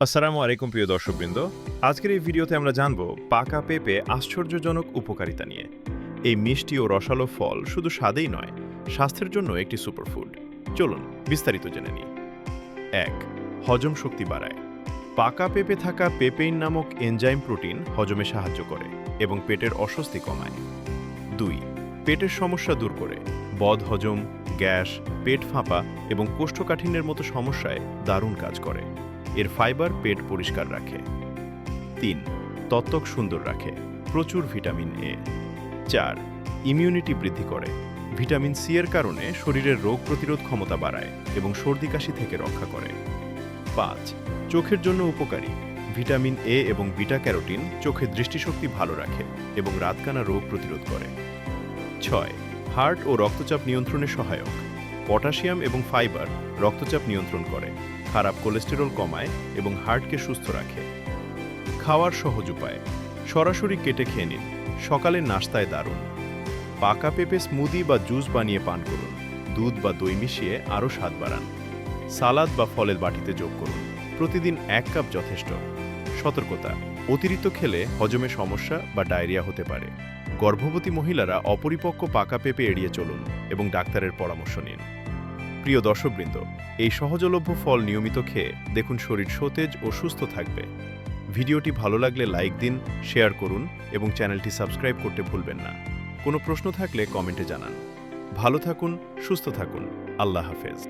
আসসালামু আলাইকুম প্রিয় দর্শকবৃন্দ। আজকের এই ভিডিওতে আমরা জানব পাকা পেঁপে আশ্চর্যজনক উপকারিতা নিয়ে। এই মিষ্টি ও রসালো ফল শুধু স্বাদেই নয়, স্বাস্থ্যের জন্য একটি সুপারফুড। চলুন বিস্তারিত জেনে নিই। ১. হজম শক্তি বাড়ায়। পাকা পেঁপে থাকা পেপেইন নামক এনজাইম প্রোটিন হজমে সাহায্য করে এবং পেটের অস্বস্তি কমায়। ২. পেটের সমস্যা দূর করে। বদহজম, গ্যাস, পেট ফাঁপা এবং কোষ্ঠকাঠিন্যের মতো সমস্যায় দারুণ কাজ করে। এর ফাইবার পেট পরিষ্কার রাখে। ৩. ত্বক সুন্দর রাখে। প্রচুর ভিটামিন এ। ৪. ইমিউনিটি বৃদ্ধি করে। ভিটামিন সি এর কারণে শরীরের রোগ প্রতিরোধ ক্ষমতা বাড়ায় এবং সর্দি কাশি থেকে রক্ষা করে। ৫. চোখের জন্য উপকারী। ভিটামিন এ এবং বিটা ক্যারোটিন চোখের দৃষ্টিশক্তি ভালো রাখে এবং রাতকানা রোগ প্রতিরোধ করে। ৬. হার্ট ও রক্তচাপ নিয়ন্ত্রণে সহায়ক। পটাশিয়াম এবং ফাইবার রক্তচাপ নিয়ন্ত্রণ করে, খারাপ কোলেস্টেরল কমায় এবং হার্টকে সুস্থ রাখে। খাওয়ার সহজ উপায়: সরাসরি কেটে খেয়ে নিন। সকালের নাশতায় দারুণ। পাকা পেঁপে স্মুদি বা জুস বানিয়ে পান করুন। দুধ বা দই মিশিয়ে আরও স্বাদ বাড়ান। সালাদ বা ফলের বাটিতে যোগ করুন। প্রতিদিন ১ কাপ যথেষ্ট। সতর্কতা: অতিরিক্ত খেলে হজমে সমস্যা বা ডায়রিয়া হতে পারে। গর্ভবতী মহিলারা অপরিপক্ক পাকা পেঁপে এড়িয়ে চলুন এবং ডাক্তারের পরামর্শ নিন। প্রিয় দর্শকবৃন্দ, এই সহজলভ্য ফল নিয়মিত খেয়ে দেখুন শরীর সতেজ ও সুস্থ থাকবে। ভিডিওটি ভালো লাগলে লাইক দিন, শেয়ার করুন এবং চ্যানেলটি সাবস্ক্রাইব করতে ভুলবেন না। কোনো প্রশ্ন থাকলে কমেন্টে জানান। ভালো থাকুন, সুস্থ থাকুন। আল্লাহ হাফেজ।